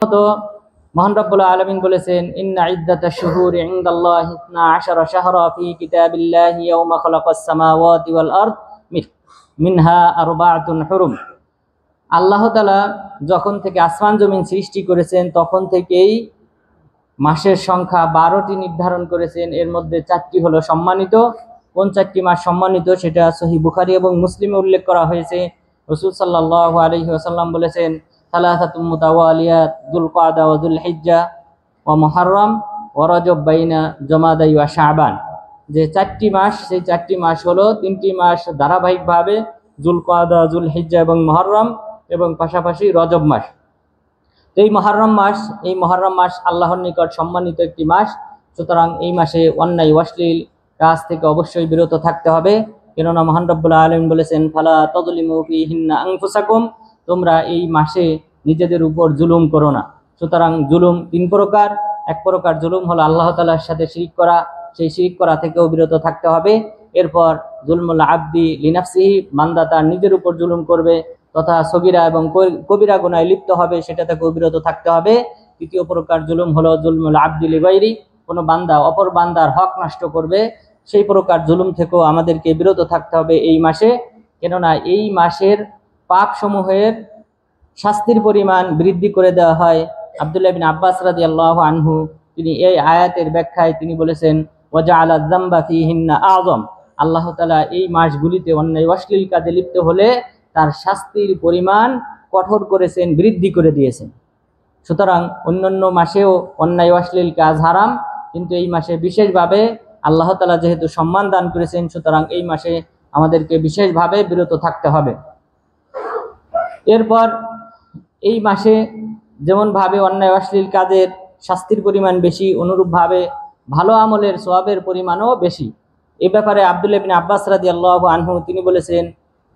তো মহান রব্বুল আলামিন বলেছেন, ইন্না ইদ্দাতাশ শুহুরি ইনদাল্লাহি 12 শাহরা ফি কিতাবিল্লাহি ইয়াওমা খালাকাস সামাওয়াতি ওয়াল আরদ মিনহা আরবাআতুন হুরুম। আল্লাহ তাআলা যখন থেকে আসমান জমিন সৃষ্টি করেছেন তখন থেকেই মাসের সংখ্যা 12টি নির্ধারণ করেছেন। এর মধ্যে 4টি হলো সম্মানিত। কোন 4টি মাস সম্মানিত সেটা সহিহ বুখারী এবং মুসলিমে উল্লেখ করা হয়েছে। রাসূল সাল্লাল্লাহু আলাইহি ওয়াসাল্লাম বলেছেন, সালাসাতুম মুতাওয়ালিয়াত যুলকাদা ওয়া যুলহিজ্জা ওয়া মুহররম ওয়া রজব বাইনা জমাদাই ওয়া শাবান। যে 4টি মাস, সেই 4টি মাস হলো 3টি মাস ধারাবাহিকভাবে যুলকাদা, যুলহিজ্জা এবং মুহররম, এবং পাশাপাশি রজব মাস। এই মুহররম মাস আল্লাহর নিকট সম্মানিত একটি মাস। সুতরাং এই মাসে অন্যায় অশ্লীল কাজ থেকে অবশ্যই বিরত থাকতে হবে, কেননা মহান রব্বুল আলামিন বলেছেন, ফালা তাযলিমু ফীহিন্না আনফুসাকুম, তোমরা এই মাসে নিজেদের উপর জুলুম করো না। সুতরাং জুলুম 3 প্রকার। এক প্রকার জুলুম হলো আল্লাহ তাআলার সাথে শিরক করা, সেই শিরক করা থেকেও বিরত থাকতে হবে। এরপর জুলমুল আবদি লিনাফসিহি, বান্দা তার নিজের উপর জুলুম করবে তথা সগীরা এবং কবিরা গুনাহে লিপ্ত হবে, সেটা থেকেও বিরত থাকতে হবে। তৃতীয় প্রকার জুলুম হলো জুলমুল আবদি লিগাইরি, কোনো বান্দা অপর বান্দার হক নষ্ট করবে, সেই প্রকার জুলুম থেকেও আমাদেরকে বিরত থাকতে হবে এই মাসে, কেননা এই মাসের পাপ সমূহের শাস্তির পরিমাণ বৃদ্ধি করে দেওয়া হয়। আব্দুল্লাহ বিন আব্বাস রাদিয়াল্লাহু আনহু তিনি এই আয়াতের ব্যাখ্যায় তিনি বলেছেন, ওয়াজআলা যামবা ফীহিন্না আযম, আল্লাহ তাআলা এই মাসগুলিতে অন্যায় অশ্লীল কাজে লিপ্ত হলে তার শাস্তির পরিমাণ কঠোর করেছেন, বৃদ্ধি করে দিয়েছেন। সুতরাং অন্যান্য মাসেও অন্যায় অশ্লীল কাজ হারাম, কিন্তু এই মাসে বিশেষভাবে আল্লাহ তাআলা যেহেতু সম্মান দান করেছেন, সুতরাং এই মাসে আমাদেরকে বিশেষভাবে বিরত থাকতে হবে। এরপর এই মাসে যেমনভাবে অন্যায় অশ্লীল কাজের শাস্তির পরিমাণ বেশি, অনুরূপভাবে ভালো আমলের সওয়াবের পরিমাণও বেশি। এই ব্যাপারে আব্দুল্লাহ বিন আব্বাস রাদিয়াল্লাহু আনহু তিনি বলেছেন,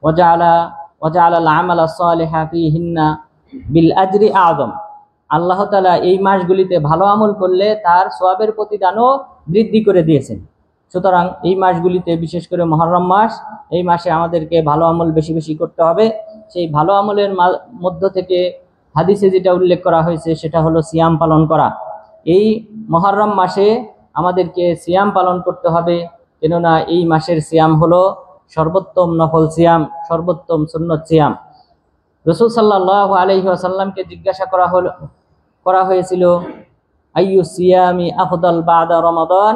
ওয়াজআলাল আমালা সালিহা ফীহিন্না বিল আজরি আযম, আল্লাহ তাআলা এই মাসগুলিতে ভালো আমল করলে তার সওয়াবের প্রতিদানও বৃদ্ধি করে দিয়েছেন। সুতরাং এই মাসগুলিতে, বিশেষ করে মুহররম মাস, এই মাসে আমাদেরকে ভালো আমল বেশি বেশি করতে হবে। সেই ভালো আমলের মধ্য থেকে হাদিসে যেটা উল্লেখ করা হয়েছে সেটা হলো সিয়াম পালন করা। এই মুহররম মাসে আমাদেরকে সিয়াম পালন করতে হবে, কেননা এই মাসের সিয়াম হলো সর্বোত্তম নফল সিয়াম, সর্বোত্তম সুন্নত সিয়াম। রাসূল সাল্লাল্লাহু আলাইহি ওয়াসাল্লামকে জিজ্ঞাসা করা হয়েছিল, আইয়ু সিয়ামি আফদাল বাদা রমাদান,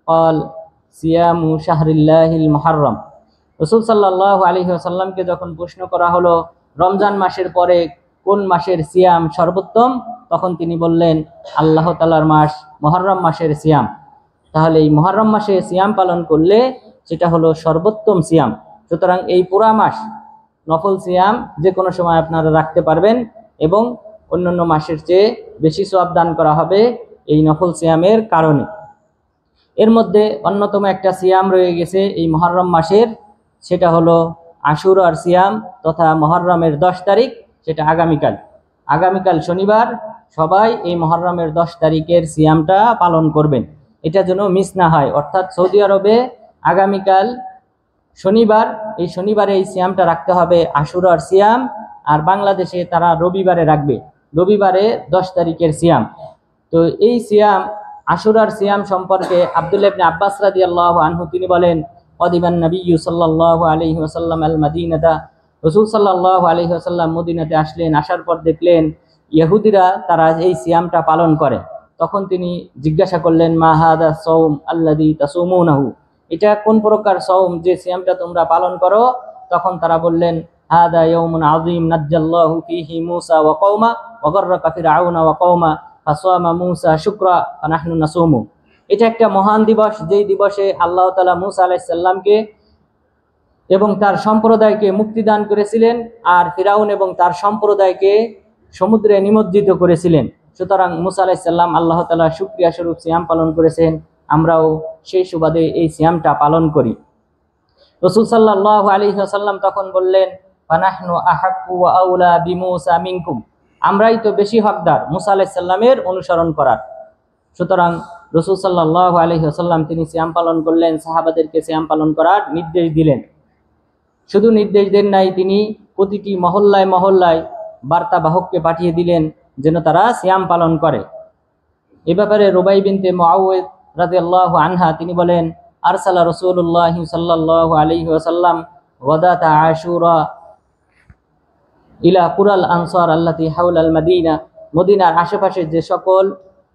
ক্বাল সিয়ামু শাহরিল্লাহিল মুহররম। রাসূল সাল্লাল্লাহু আলাইহি ওয়াসাল্লামকে যখন প্রশ্ন করা হলো রমজান মাসের পরে কোন মাসের সিয়াম সর্বোত্তম, তখন তিনি বললেন, আল্লাহ তাআলার মাস মুহররম মাসের সিয়াম। তাহলে এই মুহররম মাসে সিয়াম পালন করলে সেটা হলো সর্বোত্তম সিয়াম। সুতরাং এই পুরা মাস নফল সিয়াম যে কোনো সময় আপনারা রাখতে পারবেন, এবং অন্যান্য মাসের চেয়ে বেশি সওয়াব দান করা হবে এই নফল সিয়ামের কারণে। এর মধ্যে অন্যতম একটা সিয়াম রয়ে গেছে এই মুহররম মাসের, সেটা হলো আশুরার সিয়াম, তথা মুহররমের 10 তারিখ, সেটা আগামীকাল শনিবার সবাই এই মুহররমের 10 তারিখের সিয়ামটা পালন করবেন, এটা যেন মিস না হয়। অর্থাৎ সৌদি আরবে আগামীকাল শনিবার, এই শনিবারে এই সিয়ামটা রাখতে হবে, আশুরার সিয়াম, আর বাংলাদেশে তারা রবিবারে রাখবে, রবিবারে 10 তারিখের সিয়াম। তো এই সিয়াম, আশুরার সিয়াম সম্পর্কে আব্দুল্লাহ ইবনে আব্বাস রাদিয়াল্লাহু আনহু তিনি বলেন, কদিমান নবিয়্যু সাল্লাল্লাহু আলাইহি ওয়াসাল্লাম আল মাদিনাতা, রাসূল সাল্লাল্লাহু আলাইহি ওয়াসাল্লাম মদিনাতে আসলেন, আসার পর দেখলেন ইহুদিরা তারা এই সিয়ামটা পালন করে। তখন তিনি জিজ্ঞাসা করলেন, মা হাদা সাওম আল্লাযী তাসুমুনাহু, এটা কোন প্রকার সাওম যে সিয়ামটা তোমরা পালন করো? তখন তারা বললেন, হাদা ইয়াউমুন আযীম নাজ্জাল্লাহু ফীহি মূসা ওয়া কওমা ওয়া গাররাকা ফিরআউনা ওয়া কওমা ফাসামা মূসা শুকরা ওয়া নাহনু নাসুমু। এটা একটা মহান দিবস, যেই দিবসে আল্লাহ তাআলা মূসা আলাইহিস সালামকে এবং তার সম্প্রদায়কে মুক্তি দান করেছিলেন, আর ফিরাউন এবং তার সম্প্রদায়কে সমুদ্রে নিমজ্জিত করেছিলেন। সুতরাং মূসা আলাইহিস সালাম আল্লাহ তাআলা শুকরিয়া স্বরূপ সিয়াম পালন করেছেন, আমরাও সেই সুবাদে এই সিয়ামটা পালন করি। রাসূল সাল্লাল্লাহু আলাইহি ওয়াসাল্লাম তখন বললেন, ফানাহনু আহাক্কু ওয়া আউলা বিমূসা মিনকুম, আমরাই তো বেশি হকদার মূসা আলাইহিস সালামের অনুসরণ করার। সুতরাং রাসূল সাল্লাল্লাহু আলাইহি ওয়াসাল্লাম তিনি সিয়াম পালন করলেন, সাহাবাদেরকে সিয়াম পালন করার নির্দেশ দিলেন। শুধু নির্দেশ দেন নাই, তিনি প্রতিটি মহল্লায় মহল্লায় বার্তাবাহককে পাঠিয়ে দিলেন যেন তারা সিয়াম পালন করে। এ ব্যাপারে রুবাই বিনতে মুআউযিজ রাদিয়াল্লাহু আনহা তিনি বলেন, আরসালা রাসূলুল্লাহ সাল্লাল্লাহু আলাইহি ওয়াসাল্লাম ওয়াদাতা আশুরা ইলা কুরাল আনসার আল্লাতি হাওলাল মাদিনা, মদিনার আশেপাশে যে সকল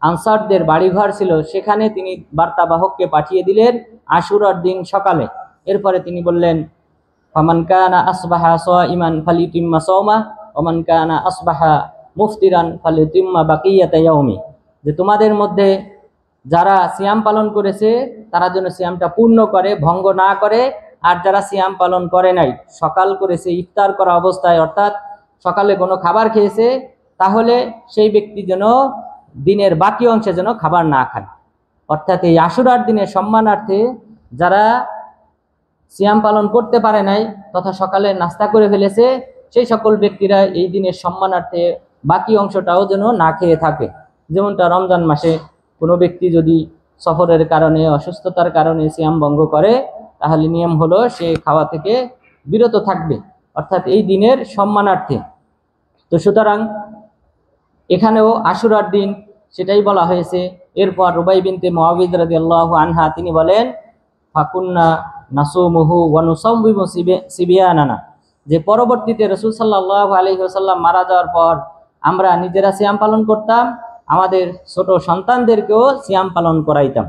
আনসারদের বাড়িঘর ছিল সেখানে তিনি বার্তাবাহককে পাঠিয়ে দিলেন আশুরার দিন সকালে। এরপরে তিনি বললেন, ফামান কানা আসবাহা সাইমান ফালিতিম্মা সাওমা ওয়া মান কানা আসবাহা মুফতিরান ফালিতিম্মা বাকিয়াতা ইয়াউমি, যে তোমাদের মধ্যে যারা সিয়াম পালন করেছে তারা যেন সিয়ামটা পূর্ণ করে, ভঙ্গ না করে, আর যারা সিয়াম পালন করে নাই, সকাল করেছে ইফতার করা অবস্থায়, অর্থাৎ সকালে কোনো খাবার খেয়েছে, তাহলে সেই ব্যক্তি যেন দিনের বাকি অংশে যেন খাবার না খায়। অর্থাৎ এই আশুরার দিনের সম্মানার্থে যারা সিয়াম পালন করতে পারে নাই তথা সকালে নাস্তা করে ফেলেছে, সেই সকল ব্যক্তিরা এই দিনের সম্মানার্থে বাকি অংশটাও যেন না খেয়ে থাকে। যেমনটা রমজান মাসে কোনো ব্যক্তি যদি সফরের কারণে, অসুস্থতার কারণে সিয়াম ভঙ্গ করে, তাহলে নিয়ম হলো সে খাওয়া থেকে বিরত থাকবে, অর্থাৎ এই দিনের সম্মানার্থে। তো সুতরাং এখানেও আশুরার দিন সেটাই বলা হয়েছে। এরপর রুবাই বিনতে মুআউযিজ রাদিয়াল্লাহু আনহা তিনি বলেন, ফাকুন্না নাসুমুহু ওয়া নুসাম্মিমু সিবিয়ানানা, যে পরবর্তীতে রাসূল সাল্লাল্লাহু আলাইহি ওয়াসাল্লাম মারা যাওয়ার পর আমরা নিজেরা সিয়াম পালন করতাম, আমাদের ছোট সন্তানদেরকেও সিয়াম পালন করাইতাম।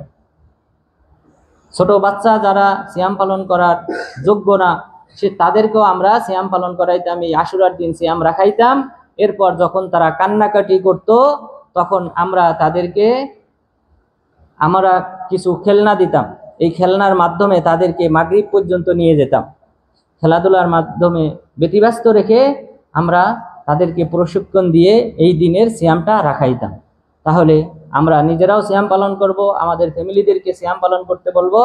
ছোট বাচ্চা যারা সিয়াম পালন করার যোগ্য না, সে তাদেরকেও আমরা সিয়াম পালন করাইতাম, এই আশুরার দিন সিয়াম রাখাইতাম। এরপর যখন তারা কান্নাকাটি করত তখন আমরা তাদেরকে কিছু খেলনা দিতাম, এই খেলনার মাধ্যমে তাদেরকে মাগরিব পর্যন্ত নিয়ে যেতাম। খেলাধুলার মাধ্যমে ব্যতিব্যস্ত রেখে আমরা তাদেরকে প্রশিক্ষণ দিয়ে এই দিনের সিয়ামটা রাখাইতাম। তাহলে আমরা নিজেরাও সিয়াম পালন করব, আমাদের ফ্যামিলিদেরকে সিয়াম পালন করতে বলবো,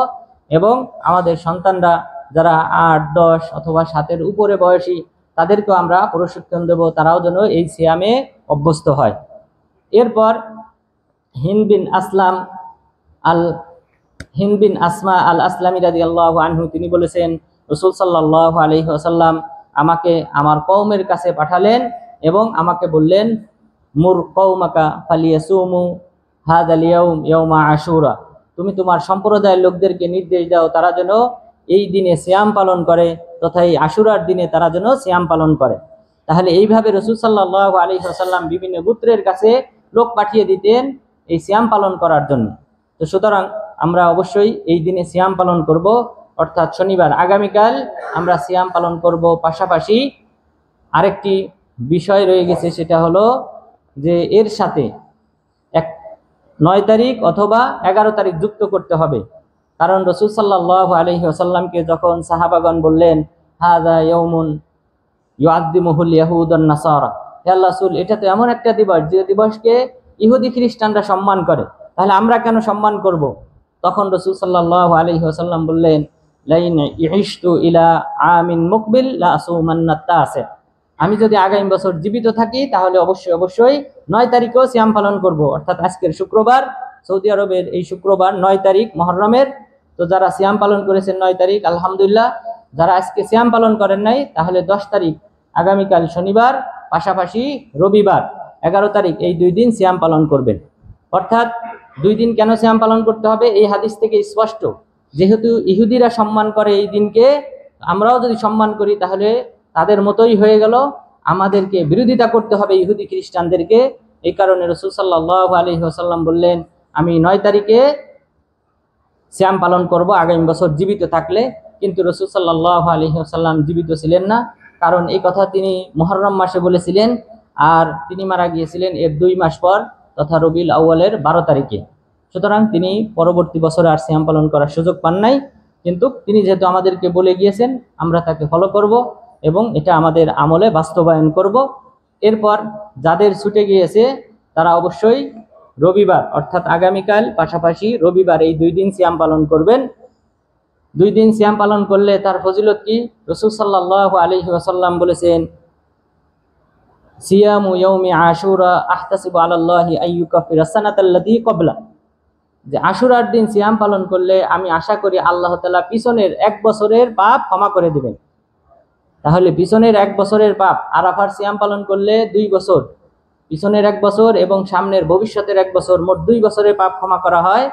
এবং আমাদের সন্তানরা যারা 8, 10 অথবা 7-এর উপরে বয়সী তাদেরকেও আমরা প্রশিক্ষণ দেব, তারাও যেন এই সিয়ামে অভ্যস্ত হয়। এরপর হিন্দ বিন আসমা আল আসলামী রাদিয়াল্লাহু আনহু তিনি বলেছেন, রাসূল সাল্লাল্লাহু আলাইহি ওয়াসাল্লাম আমাকে আমার কওমের কাছে পাঠালেন এবং আমাকে বললেন, মুর কওমাকা ফালিয়াসুমু হাযাল ইয়াউম ইয়াউমা আশুরা, তুমি তোমার সম্প্রদায়ের লোকদেরকে নির্দেশ দাও তারা যেন এই দিনে সিয়াম পালন করে, তথা এই আশুরার দিনে তারা যেন সিয়াম পালন করে। তাহলে এইভাবে রাসূল সাল্লাল্লাহু আলাইহি ওয়াসাল্লাম বিভিন্ন গোত্রের কাছে লোক পাঠিয়ে দিতেন এই সিয়াম পালন করার জন্য। তো সুতরাং আমরা অবশ্যই এই দিনে সিয়াম পালন করব, অর্থাৎ শনিবার আগামীকাল আমরা সিয়াম পালন করব। পাশাপাশি আরেকটি বিষয় রয়ে গেছে, সেটা হলো যে এর সাথে 9 তারিখ অথবা 11 তারিখ যুক্ত করতে হবে। কারণ রাসূল সাল্লাল্লাহু আলাইহি ওয়াসাল্লামকে যখন সাহাবাগণ বললেন, হাযা ইয়াউমুন ইউআদ্দিমুহুল ইয়াহুদ ওয়ান নাসারা, হে আল্লাহ রাসূল, এটা তো এমন একটা দিবস যে দিবসকে ইহুদি খ্রিস্টানরা সম্মান করে, তাহলে আমরা কেন সম্মান করব? তখন রাসূল সাল্লাল্লাহু আলাইহি ওয়াসাল্লাম বললেন, লাইন ইশতু ইলা আমিন মুকবিল লা আসুমান্না তাসে, আমি যদি আগামী বছর জীবিত থাকি তাহলে অবশ্যই 9 তারিখেও সিয়াম পালন করব। অর্থাৎ আজকের শুক্রবার, সৌদি আরবের এই শুক্রবার 9 তারিখ মুহররমের। তো যারা সিয়াম পালন করেছেন 9 তারিখ আলহামদুলিল্লাহ, যারা আজকে সিয়াম পালন করেন নাই তাহলে 10 তারিখ আগামীকাল শনিবার, পাশাপাশি রবিবার 11 তারিখ, এই 2 দিন সিয়াম পালন করবেন। অর্থাৎ 2 দিন কেন সিয়াম পালন করতে হবে? এই হাদিস থেকে স্পষ্ট, যেহেতু ইহুদিরা সম্মান করে এই দিনকে, আমরাও যদি সম্মান করি তাহলে তাদের মতোই হয়ে গেল, আমাদেরকে বিরোধিতা করতে হবে ইহুদি খ্রিস্টানদেরকে। এই কারণে রাসূল সাল্লাল্লাহু আলাইহি ওয়াসাল্লাম বললেন, আমি 9 তারিখে সিয়াম পালন করব আগামী বছর জীবিত থাকলে। কিন্তু রাসূল সাল্লাল্লাহু আলাইহি ওয়াসাল্লাম জীবিত ছিলেন না, কারণ এই কথা তিনি মুহররম মাসে বলেছিলেন, আর তিনি মারা গিয়েছিলেন এর 2 মাস পর, তথা রবিউল আউয়ালের 12 তারিখে। সুতরাং তিনি পরবর্তী বছরে আর সিয়াম পালন করার সুযোগ পান নাই, কিন্তু তিনি যেহেতু আমাদেরকে বলে গিয়েছেন আমরা তাকে ফলো করব এবং এটা আমাদের আমলে বাস্তবায়ন করব। এরপর যাদের ছুটে গিয়েছে তারা অবশ্যই রবিবার অর্থাৎ আগামীকাল পাশাপাশি রবিবার এই 2 দিন সিয়াম পালন করবেন। 2 দিন সিয়াম পালন করলে তার ফজিলত কি? রাসূল সাল্লাল্লাহু আলাইহি ওয়াসাল্লাম বলেছেন, সিয়ামু ইয়াউমি আশুরা আহতাসিবু আলাল্লাহি আইয়ুকাফিরা সানাতাল্লাতী ক্বাবলা, যে আশুরার দিন সিয়াম পালন করলে আমি আশা করি আল্লাহ তাআলা পিছনের 1 বছরের পাপ ক্ষমা করে দিবেন। তাহলে পিছনের 1 বছরের পাপ, আরাফার সিয়াম পালন করলে 2 বছর, পিছনের 1 বছর এবং সামনের ভবিষ্যতের 1 বছর, মোট 2 বছরের পাপ ক্ষমা করা হয়।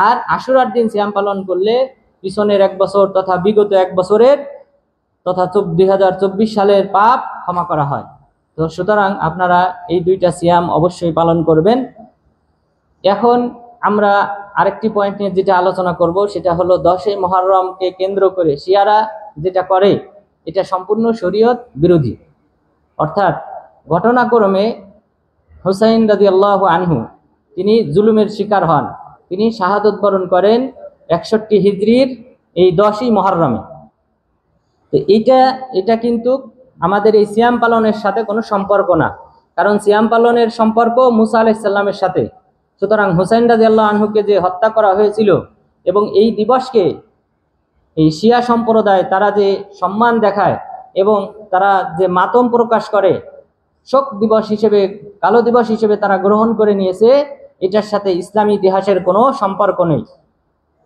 আর আশুরার দিন সিয়াম পালন করলে পিছনের 1 বছর তথা বিগত 1 বছরের তথা 2024 সালের পাপ ক্ষমা করা হয়। তো সুতরাং আপনারা এই 2টা সিয়াম অবশ্যই পালন করবেন। এখন আমরা আরেকটি পয়েন্ট নিয়ে যেটা আলোচনা করব সেটা হলো 10ই মুহররমকে কেন্দ্র করে শিয়ারা যেটা করে এটা সম্পূর্ণ শরীয়ত বিরোধী। অর্থাৎ ঘটনাক্রমে হুসাইন রাদিয়াল্লাহু আনহু তিনি জুলুমের শিকার হন, তিনি শাহাদত বরণ করেন 61 হিজরির এই 10ই মুহররমে। তো এটা কিন্তু আমাদের এই সিয়াম পালনের সাথে কোনো সম্পর্ক না, কারণ সিয়াম পালনের সম্পর্ক মুসা আলাইহিস সালামের সাথে। সুতরাং হুসাইন রাদিয়াল্লাহু আনহুকে যে হত্যা করা হয়েছিল এবং এই দিবসকে এই শিয়া সম্প্রদায় তারা যে সম্মান দেখায় এবং তারা যে মাতম প্রকাশ করে, শোক দিবস হিসেবে, কালো দিবস হিসেবে তারা গ্রহণ করে নিয়েছে, এটার সাথে ইসলামী ইতিহাসের কোনো সম্পর্ক নেই।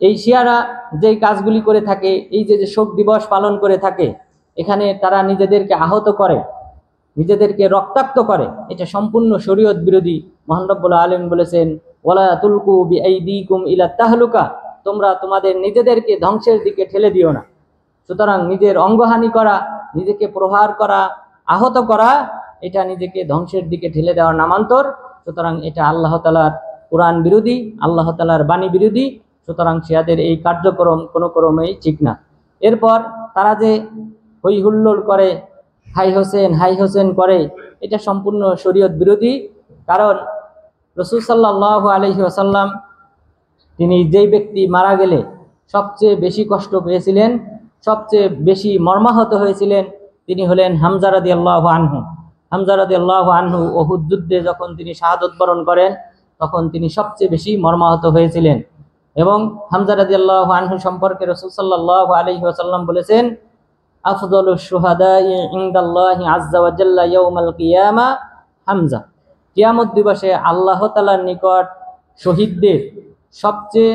এই শিয়ারা যেই কাজগুলি করে থাকে, এই যে শোক দিবস পালন করে থাকে, এখানে তারা নিজেদেরকে আহত করে, নিজেদেরকে রক্তাক্ত করে, এটা সম্পূর্ণ শরীয়ত বিরোধী। মহান রব্বুল আলামিন বলেছেন, ওয়ালা তুলকু বিআইদিকুম ইলা তাহলুকা, তোমরা তোমাদের নিজেদেরকে ধ্বংসের দিকে ঠেলে দিও না। সুতরাং নিজের অঙ্গহানি করা, নিজেকে প্রহার করা, আহত করা, এটা নিজেকে ধ্বংসের দিকে ঠেলে দেওয়ার নামান্তর। সুতরাং এটা আল্লাহ তাআলার কোরআন বিরোধী, আল্লাহ তাআলার বাণী বিরোধী। সুতরাং শিয়াদের এই কার্যক্রম কোনো ক্রমেই ঠিক না। এরপর তারা যে হই হুল্লোড় করে, হাই হোসেন করে, এটা সম্পূর্ণ শরীয়ত বিরোধী। কারণ রাসূল সাল্লাল্লাহু আলাইহি ওয়াসাল্লাম তিনি যেই ব্যক্তি মারা গেলে সবচেয়ে বেশি কষ্ট পেয়েছিলেন, সবচেয়ে বেশি মর্মাহত হয়েছিলেন, তিনি হলেন হামজা রাদিয়াল্লাহু আনহু। হামজা রাদিয়াল্লাহু আনহু উহুদ যুদ্ধে যখন তিনি শাহাদত বরণ করেন তখন তিনি সবচেয়ে বেশি মর্মাহত হয়েছিলেন। এবং হামজা রাদিয়াল্লাহু আনহু সম্পর্কে রাসূল সাল্লাল্লাহু আলাইহি ওয়াসাল্লাম বলেছেন, আফদালুশ শুহাদাই ইনদাল্লাহি আযজা ওয়া জাল্লা ইয়াউমাল কিয়ামা হামজা। কিয়ামত দিবসে আল্লাহ তাআলার নিকট শহীদদের সবচেয়ে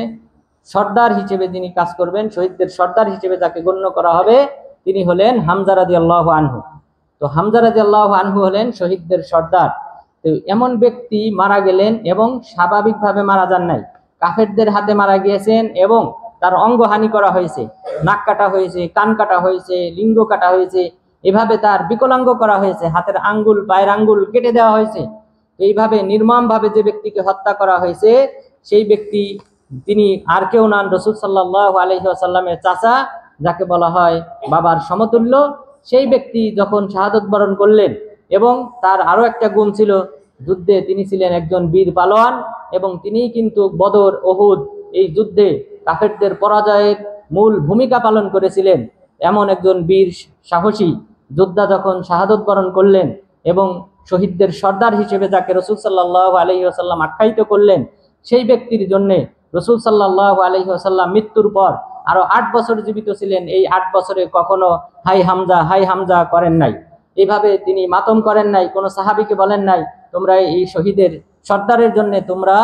সর্দার হিসেবে যিনি কাজ করবেন, শহীদদের সর্দার হিসেবে যাকে গণ্য করা হবে, তিনি হলেন হামজা রাদিয়াল্লাহু আনহু। তো হামজা রাদিয়াল্লাহু আনহু হলেন শহীদদের সর্দার। তো এমন ব্যক্তি মারা গেলেন এবং স্বাভাবিকভাবে মারা যান নাই, কাফেরদের হাতে মারা গিয়েছেন এবং তার অঙ্গহানি করা হয়েছে, নাক কাটা হয়েছে, কান কাটা হয়েছে, লিঙ্গ কাটা হয়েছে, এভাবে তার বিকলাঙ্গ করা হয়েছে, হাতের আঙ্গুল, পায়ের আঙ্গুল কেটে দেওয়া হয়েছে। এইভাবে নির্মমভাবে যে ব্যক্তিকে হত্যা করা হয়েছে, সেই ব্যক্তি তিনি আর কেউ নন, রাসূল সাল্লাল্লাহু আলাইহি ওয়াসাল্লামের চাচা, যাকে বলা হয় বাবার সমতুল্য। সেই ব্যক্তি যখন শাহাদত বরণ করলেন, এবং তার আরো একটা গুণ ছিল, যুদ্ধে তিনি ছিলেন একজন বীর পালোয়ান এবং তিনি কিন্তু বদর, উহুদ এই যুদ্ধে কাফেরদের পরাজয়ের মূল ভূমিকা পালন করেছিলেন। এমন একজন বীর সাহসী যোদ্ধা যখন শাহাদত বরণ করলেন এবং শহীদদের সর্দার হিসেবে যাকে রাসূল সাল্লাল্লাহু আলাইহি ওয়াসাল্লাম আখ্যায়িত করলেন, সেই ব্যক্তির জন্য রাসূল সাল্লাল্লাহু আলাইহি ওয়াসাল্লাম মৃত্যুর পর আরো 8 বছর জীবিত ছিলেন। এই 8 বছরে কখনো হাই হামজা করেন নাই, এইভাবে তিনি মাতম করেন নাই। কোনো সাহাবীকে বলেন নাই তোমরা এই শহীদের সর্দারের জন্য তোমরা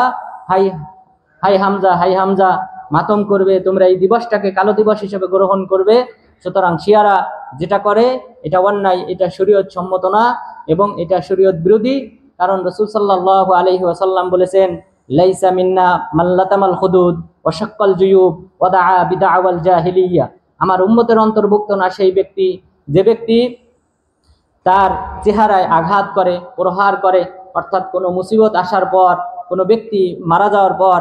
হাই হামজা মাতম করবে, তোমরা এই দিবসটাকে কালো দিবস হিসেবে গ্রহণ করবে। সুতরাং শিয়ারা যেটা করে এটা অন্যায়, এটা শরীয়ত সম্মত না এবং এটা শরীয়ত বিরোধী। কারণ রাসূল সাল্লাল্লাহু আলাইহি ওয়াসাল্লাম বলেছেন, লাইসা মিন্না মান লাতামাল হুদুদ ওয়া শাক্কাল জুয়ুব ওয়া দাআ বিদাওয়াল জাহিলিয়া। আমার উম্মতের অন্তর্ভুক্ত না সেই ব্যক্তি যে ব্যক্তি তার চেহারায় আঘাত করে, প্রহার করে, অর্থাৎ কোনো মুসিবত আসার পর, কোনো ব্যক্তি মারা যাওয়ার পর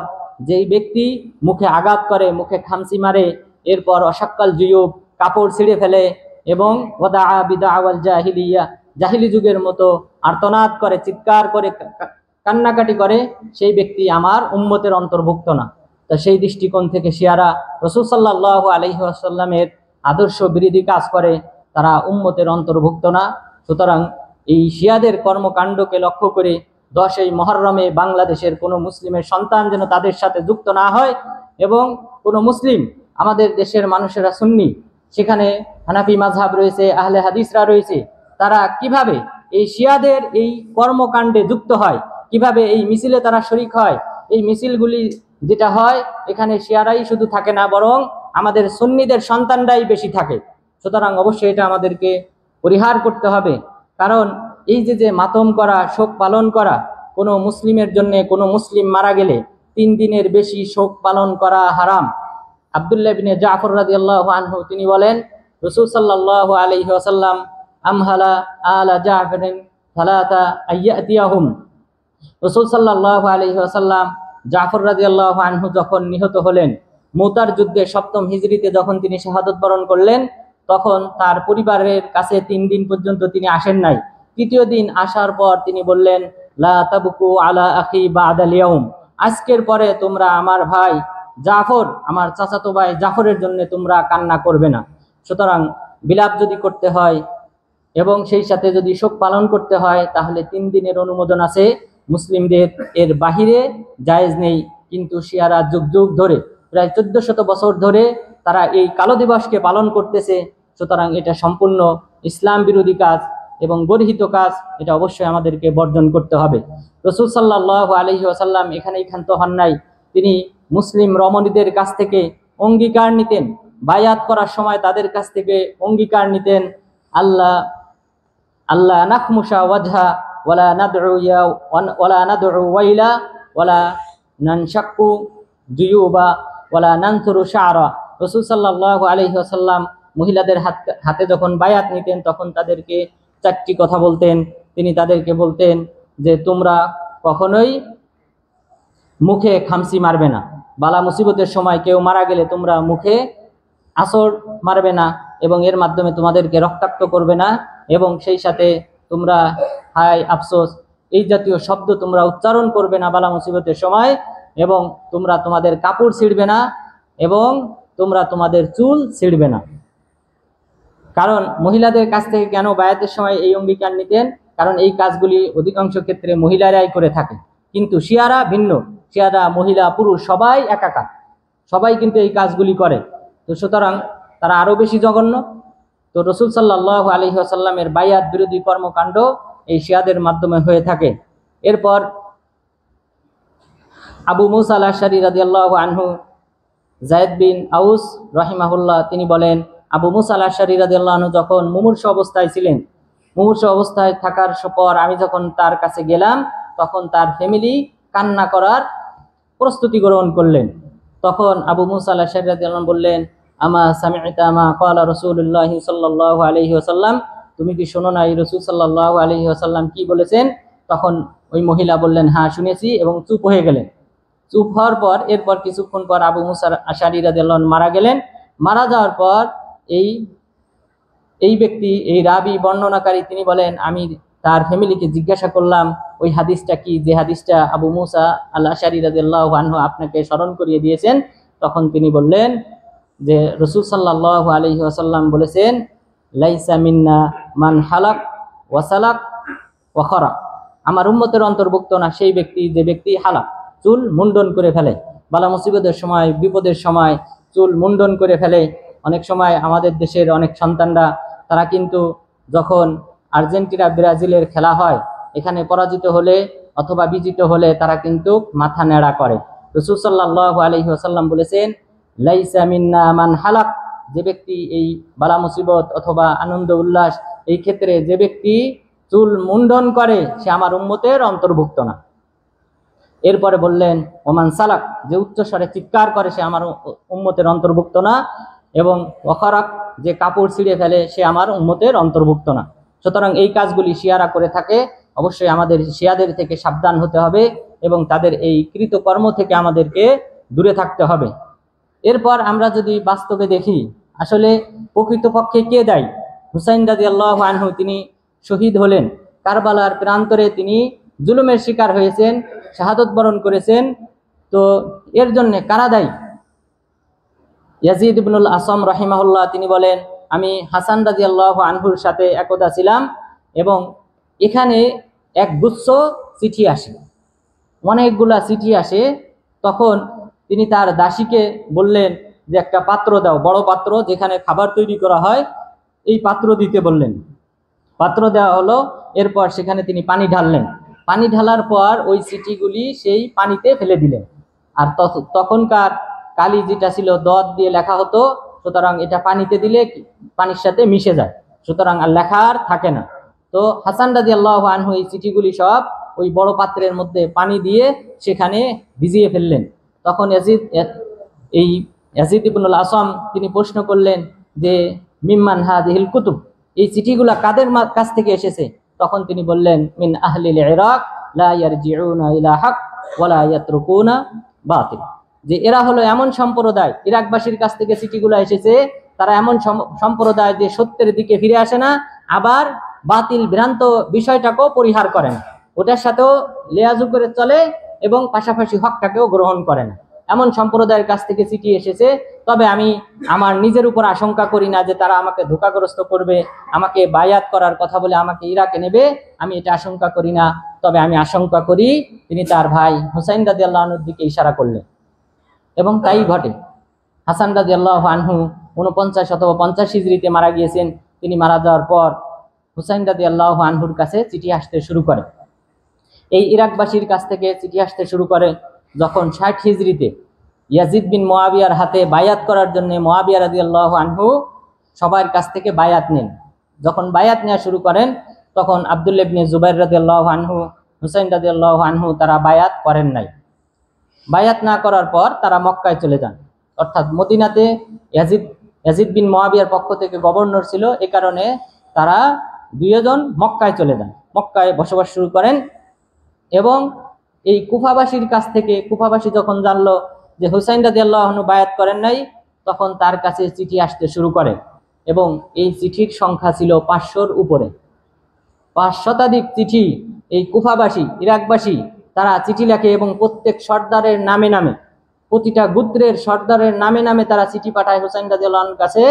যেই ব্যক্তি মুখে আঘাত করে, মুখে খামচি মারে, এরপর অশাক্কাল জুয়ুব কাপড় ছিঁড়ে ফেলে এবং ওয়াদা বিদাওয়াল জাহিলিয়া জাহিলি যুগের মতো আর্তনাদ করে, চিৎকার করে, কান্নাকাটি করে, সেই ব্যক্তি আমার উম্মতের অন্তর্ভুক্ত না। তো সেই দৃষ্টিকোণ থেকে শিয়ারা রাসূল সাল্লাল্লাহু আলাইহি ওয়াসাল্লামের আদর্শ বিরোধী কাজ করে, তারা উম্মতের অন্তর্ভুক্ত না। সুতরাং এই শিয়াদের কর্মকাণ্ডকে লক্ষ্য করে 10ই মুহররমে বাংলাদেশের কোনো মুসলিমের সন্তান যেন তাদের সাথে যুক্ত না হয়। এবং কোনো মুসলিম, আমাদের দেশের মানুষেরা সুন্নি, সেখানে হানাফি মাযহাব রয়েছে, আহলে হাদিসরা রয়েছে, তারা কিভাবে এই শিয়াদের এই কর্মকাণ্ডে যুক্ত হয়, কিভাবে এই মিছিলে তারা শরীক হয়। এই মিছিলগুলি যেটা হয়, এখানে শিয়ারাই শুধু থাকে না, বরং আমাদের সুন্নিদের সন্তানরাই বেশি থাকে। সুতরাং অবশ্যই এটা আমাদেরকে পরিহার করতে হবে। কারণ এই যে মাতম করা, শোক পালন করা, কোনো মুসলিমের জন্য কোনো মুসলিম মারা গেলে 3 দিনের বেশি শোক পালন করা হারাম। আব্দুল্লাহ ইবনে জাফর রাদিয়াল্লাহু আনহু তিনি বলেন, রাসূল সাল্লাল্লাহু আলাইহি ওয়াসাল্লাম আমহালা আলা জাফরিন সালাতা আইয়াতিয়াহুম। রাসূল সাল্লাল্লাহু আলাইহি ওয়াসাল্লাম জাফর রাদিয়াল্লাহু আনহু যখন নিহত হলেন, মুতার যুদ্ধে 7ম হিজরিতে যখন তিনি শাহাদাত বরণ করলেন, তখন তার পরিবারের কাছে 3 দিন পর্যন্ত তিনি আসেন নাই। 3য় দিন আসার পর তিনি বললেন, লা তাবকু আলা আখি বাদাল ইয়াউম, আজকের পরে তোমরা আমার ভাই জাফর, আমার চাচাতো ভাই জাফরের জন্য তোমরা কান্না করবে না। সুতরাং বিলাপ যদি করতে হয় এবং সেই সাথে যদি শোক পালন করতে হয়, তাহলে 3 দিনের অনুমোদন আছে মুসলিমদের, এর বাহিরে জায়েজ নেই। কিন্তু শিয়ারা যুগ যুগ ধরে, প্রায় 1400 বছর ধরে তারা এই কালো দিবসকে পালন করতেছে। সুতরাং এটা সম্পূর্ণ ইসলাম বিরোধী কাজ এবং গর্হিত কাজ, এটা অবশ্যই আমাদেরকে বর্জন করতে হবে। রাসূল সাল্লাল্লাহু আলাইহি ওয়াসাল্লাম এখানেই ক্ষান্ত হন নাই, তিনি মুসলিম রমণীদের কাছ থেকে অঙ্গীকার নিতেন, বায়াত করার সময় তাদের কাছ থেকে অঙ্গীকার নিতেন, আল্লাহ আল্লাহ নাখমুশা ওয়াজহা ওয়ালা নাদউ ওয়াইলা ওয়ালা নানশাক্কু জুয়ুবা ওয়ালা নানথুরু শা'রা। রাসূল সাল্লাল্লাহু আলাইহি ওয়াসাল্লাম মহিলাদের হাতে যখন বায়াত নিতেন, তখন তাদেরকে 4টি কথা বলতেন। তিনি তাদেরকে বলতেন যে তোমরা কখনোই মুখে খামসি মারবে না, বালা মুসিবতের সময় কেউ মারা গেলে তোমরা মুখে আসর মারবে না এবং এর মাধ্যমে তোমাদেরকে রক্তাক্ত করবে না, এবং সেই সাথে তোমরা হায় আফসোস এই জাতীয় শব্দ তোমরা উচ্চারণ করবে না বালা মুসিবতের সময়, এবং তোমরা তোমাদের কাপড় ছিঁড়বে না এবং তোমরা তোমাদের চুল ছিঁড়বে না। কারণ মহিলাদের কাছ থেকে কেন বায়াতের সময় এই অঙ্গীকার নিতেন? কারণ এই কাজগুলি অধিকাংশ ক্ষেত্রে মহিলারাই করে থাকে, কিন্তু শিয়ারা ভিন্ন, শিয়ারা মহিলা পুরুষ সবাই একাকার, সবাই কিন্তু এই কাজগুলি করে। তো সুতরাং তারা আরো বেশি জঘন্য। তো রাসূল সাল্লাল্লাহু আলাইহি ওয়াসাল্লামের বায়াত বিরোধী কর্মকাণ্ড এই শিয়াদের মাধ্যমে হয়ে থাকে। এরপর আবু মুসা আল-আশআরী রাদিয়াল্লাহু আনহু, যায়েদ বিন আউস রাহিমাহুল্লাহ তিনি বলেন, আবু মুসা আল-আশআরী রাদিয়াল্লাহু আনহু যখন মুমূর্ষু অবস্থায় ছিলেন, মুমূর্ষু অবস্থায় থাকার পর আমি যখন তার কাছে গেলাম, তখন তার ফ্যামিলি কান্না করার প্রস্তুতি গ্রহণ করলেন। তখন আবু মুসা আল-আশআরী রাদিয়াল্লাহু আনহু বললেন, আমা সামি'তা মা ক্বালা রাসূলুল্লাহ সাল্লাল্লাহু আলাইহি ওয়াসাল্লাম, তুমি কি শোনো না রাসূল সাল্লাল্লাহু আলাইহি ওয়াসাল্লাম কি বলেছেন? তখন ওই মহিলা বললেন, হ্যাঁ শুনেছি, এবং চুপ হয়ে গেলেন। চুপ হওয়ার পর এরপর কিছুক্ষণ পর আবু মুসা আশআরী রাদিয়াল্লাহু আনহু মারা গেলেন। মারা যাওয়ার পর এই ব্যক্তি, এই রাবি বর্ণনাকারী তিনি বলেন, আমি তার ফ্যামিলিকে জিজ্ঞাসা করলাম ওই হাদিসটা কি, যে হাদিসটা আবু মুসা আল-আশআরী রাদিয়াল্লাহু আনহু আপনাকে স্মরণ করিয়ে দিয়েছেন। তখন তিনি বললেন যে রাসূল সাল্লাল্লাহু আলাইহি ওয়াসাল্লাম বলেছেন, লাইসা মিন্না মান হালাক ওয়া সালাক ওয়া খারা, আমার উম্মতের অন্তর্ভুক্ত না সেই ব্যক্তি যে ব্যক্তি হালাক, চুল মুন্ডন করে ফেলে, বালা মুসিবতের সময় বিপদের সময় চুল মুন্ডন করে ফেলে। অনেক সময় আমাদের দেশের অনেক সন্তানরা তারা কিন্তু যখন আর্জেন্টিনা ব্রাজিলের খেলা হয়, এখানে পরাজিত হলে অথবা বিজিত হলে তারা কিন্তু মাথা নেড়া করে। রাসূল সাল্লাল্লাহু আলাইহি ওয়াসাল্লাম বলেছেন, লাইসা মিন্না মান হালাক, যে ব্যক্তি এই বালা মুসিবত অথবা আনন্দ উল্লাস এই ক্ষেত্রে যে ব্যক্তি চুল মুন্ডন করে সে আমার উম্মতের অন্তর্ভুক্ত না। এরপরে বললেন, ওমান সালাক, যে উচ্চস্বরে চিৎকার করে সে আমার উম্মতের অন্তর্ভুক্ত না, এবং ওয়াখারাক, যে কাপড় ছিঁড়ে ফেলে সে আমার উম্মতের অন্তর্ভুক্ত না। সুতরাং এই কাজগুলি শিয়ারা করে থাকে, অবশ্যই আমাদের শিয়াদের থেকে সাবধান হতে হবে এবং তাদের এই কৃতকর্ম থেকে আমাদেরকে দূরে থাকতে হবে। এরপর আমরা যদি বাস্তবে দেখি, আসলে প্রকৃতপক্ষে কে দায়ী? হুসাইন রাদিয়াল্লাহু আনহু তিনি শহীদ হলেন, কারবালার প্রান্তরে তিনি জুলুমের শিকার হয়েছেন, শাহাদত বরণ করেছেন। তো এর জন্য কারা দায়ী? ইয়াজিদ ইবনুল আসম রাহিমাহুল্লাহ তিনি বলেন, আমি হাসান রাদিয়াল্লাহু আনহুর সাথে একদা ছিলাম এবং এখানে এক গুচ্ছ চিঠি আসে, অনেকগুলা চিঠি আসে। তখন তিনি তার দাসীকে বললেন যে একটা পাত্র দাও, বড় পাত্র যেখানে খাবার তৈরি করা হয়, এই পাত্র দিতে বললেন। পাত্র দেওয়া হলো। এরপর সেখানে তিনি পানি ঢাললেন। পানি ঢালার পর ওই চিঠিগুলি সেই পানিতে ফেলে দিলেন। আর তখনকার কালি যেটা ছিল দত দিয়ে লেখা হতো, সুতরাং এটা পানিতে দিলে পানির সাথে মিশে যায়, সুতরাং আর লেখা আর থাকে না। তো হাসান রাদিয়াল্লাহু আনহু এই চিঠিগুলি সব ওই বড় পাত্রের মধ্যে পানি দিয়ে সেখানে ভিজিয়ে ফেললেন। তখন ইয়াজিদ ইবনুল আসম তিনি প্রশ্ন করলেন যে মিম্মান হাযিহিল কুতুব, এই চিঠিগুলা কাদের কাছ থেকে এসেছে? তখন তিনি বললেন মিন আহলিল ইরাক লা ইয়ারজিউনা ইলা হক ওয়া লা ইয়াতরুকুনা বাতিল, যে এরা হলো এমন সম্প্রদায়, ইরাকবাসীর কাছ থেকে চিঠিগুলো এসেছে, তারা এমন সম্প্রদায় যে সত্যের দিকে ফিরে আসে না, আবার বাতিল ভ্রান্ত বিষয়টাকেও পরিহার করে না, ওটার সাথেও লেয়াজু করে চলে এবং পাশাপাশি হকটাকেও গ্রহণ করে না। এমন সম্প্রদায়ের কাছ থেকে চিঠি এসেছে। তবে আমি আমার নিজের উপর আশঙ্কা করি না যে তারা আমাকে ধোঁকাগ্রস্ত করবে, আমাকে বায়াত করার কথা বলে আমাকে ইরাকে নেবে, আমি এটা আশঙ্কা করি না। তবে আমি আশঙ্কা করি তিনি তার ভাই হুসাইন রাদিয়াল্লাহু আনহুর দিকে ইশারা করলেন এবং তাই ঘটে। হাসান রাদিয়াল্লাহু আনহু 49 অথবা 50 হিজরিতে মারা গিয়েছেন। তিনি মারা যাওয়ার পর হুসাইন রাদিয়াল্লাহু আনহুর কাছে চিঠি আসতে শুরু করে। এই ইরাকবাসীর কাছ থেকে চিঠি আসতে শুরু করে যখন 60 হিজরিতে ইয়াজিদ বিন মুআবিয়ার হাতে বায়াত করার জন্য মুআবিয়া রাদিয়াল্লাহু আনহু সবার কাছ থেকে বায়াত নেন। যখন বায়াত নেওয়া শুরু করেন তখন আব্দুল্লাহ ইবনে জুবাইর রাদিয়াল্লাহু আনহু, হুসাইন রাদিয়াল্লাহু আনহু তারা বায়াত করেন নাই। বায়াত না করার পর তারা মক্কায় চলে যান, অর্থাৎ মদিনাতে ইয়াজিদ বিন মুআবিয়ার পক্ষ থেকে গভর্নর ছিল, এ কারণে তারা দুইজন মক্কায় চলে যান, মক্কায় বসবাস শুরু করেন। এবং এই কুফাবাসীর কাছ থেকে, কুফাবাসী যখন জানলো যে হুসাইন রাদিয়াল্লাহু আনহু বায়াত করেন নাই, তখন তার কাছে চিঠি আসতে শুরু করে এবং এই চিঠির সংখ্যা ছিল 500-র উপরে। 5 শতাধিক চিঠি এই কুফাবাসী, ইরাকবাসী তারা চিঠি লেখে এবং প্রত্যেক সর্দারের নামে নামে, প্রতিটা গোত্রের সর্দারের নামে নামে তারা চিঠি পাঠায় হুসাইন রাদিয়াল্লাহু আনহুর কাছে,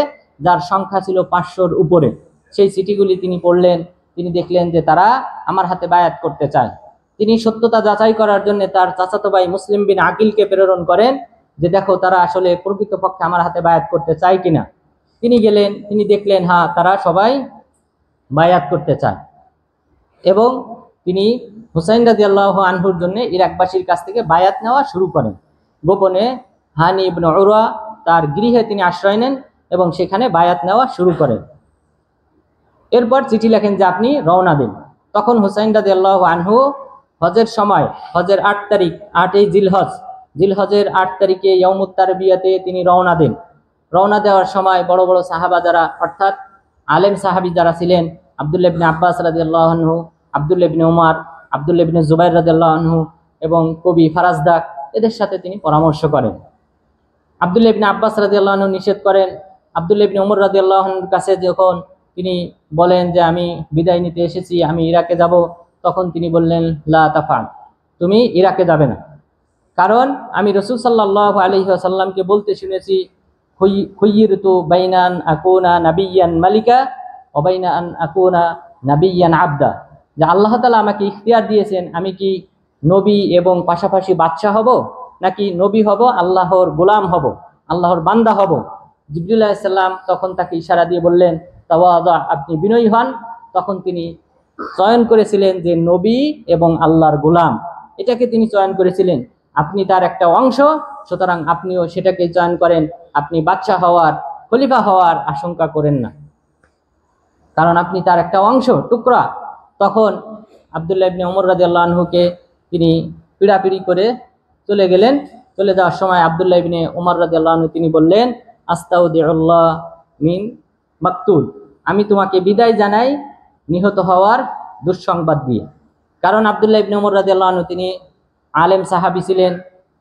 যার সংখ্যা ছিল 500-র উপরে। সেই চিঠিগুলি তিনি পড়লেন, তিনি দেখলেন যে তারা আমার হাতে বায়াত করতে চায়। তিনি সত্যতা যাচাই করার জন্য তার চাচাতো ভাই মুসলিম বিন আকিলকে প্রেরণ করেন যে দেখো তারা আসলে প্রকৃতপক্ষে আমার হাতে বায়াত করতে চায় কিনা। তিনি গেলেন, তিনি দেখলেন হ্যাঁ তারা সবাই বায়াত করতে চায় এবং তিনি হুসাইন রাদিয়াল্লাহু আনহুর জন্য ইরাকবাসীর কাছ থেকে বায়াত নেওয়া শুরু করেন। গোপনে হানি ইবনে উরওয়া তার গৃহে তিনি আশ্রয় নেন এবং সেখানে বায়াত নেওয়া শুরু করেন। এরপর চিঠি লেখেন যে আপনি রওনা দিন। তখন হুসাইন রাদিয়াল্লাহু আনহু হজের সময়, হজের 8 তারিখ, 8ই জিলহজের 8 তারিখে ইয়াউমুত তারবিয়াতে তিনি রওনা দেন। রওনা দেওয়ার সময় বড় বড় সাহাবা যারা, অর্থাৎ আলেম সাহাবী যারা ছিলেন, আব্দুল্লাহ ইবনে আব্বাস রাদিয়াল্লাহু আনহু, আব্দুল্লাহ ইবনে উমর, আব্দুল্লাহ ইবনে জুবাইর রাদিয়াল্লাহু আনহু এবং কবি ফারাজদাক, এদের সাথে তিনি পরামর্শ করেন। আব্দুল্লাহ ইবনে আব্বাস রাদিয়াল্লাহু আনহু নিষেধ করেন। আব্দুল্লাহ ইবনে উমর রাদিয়াল্লাহু আনহুর কাছে যখন তিনি বলেন যে আমি বিদায় নিতে এসেছি, আমি ইরাকে যাব, তখন তিনি বললেন লা তাফআল, তুমি ইরাকে যাবে না, কারণ আমি রাসূল সাল্লাল্লাহু আলাইহি ওয়াসাল্লামকে বলতে শুনেছি খুয়্য়িরতু বাইনা আন আকুনা নাবিয়্যান মালিকা ওয়া বাইনা আন আকুনা নাবিয়্যান আবদা, যে আল্লাহ তাআলা আমাকে ইখতিয়ার দিয়েছেন আমি কি নবী এবং পাশাপাশি বাদশা হব, নাকি নবী হব, আল্লাহর গোলাম হব, আল্লাহর বান্দা হব। জিবরিল আলাইহিস সালাম তখন তাকে ইশারা দিয়ে বললেন তাওয়াদা, আপনি বিনয়ী হন। তখন তিনি চয়ন করেছিলেন যে নবী এবং আল্লাহর গোলাম, এটাকে তিনি চয়ন করেছিলেন। আপনি তার একটা অংশ, সুতরাং আপনিও সেটাকে চয়ন করেন। আপনি বাদশা হওয়ার, খলিফা হওয়ার আশঙ্কা করেন না, কারণ আপনি তার একটা অংশ, টুকরা। তখন আব্দুল্লাহ ইবনে উমর রাদিয়াল্লাহু আনহুকে তিনি পিড়াপিড়ি করে চলে গেলেন। চলে যাওয়ার সময় আব্দুল্লাহ ইবনে উমর রাদিয়াল্লাহু আনহু তিনি বললেন আস্তাউদিউল্লাহ মিন মাকতুল, আমি তোমাকে বিদায় জানাই নিহত হওয়ার দুঃসংবাদ দিয়ে। কারণ আব্দুল্লাহ ইবনে উমর রাদিয়াল্লাহু আনহু তিনি আলেম সাহাবী ছিলেন,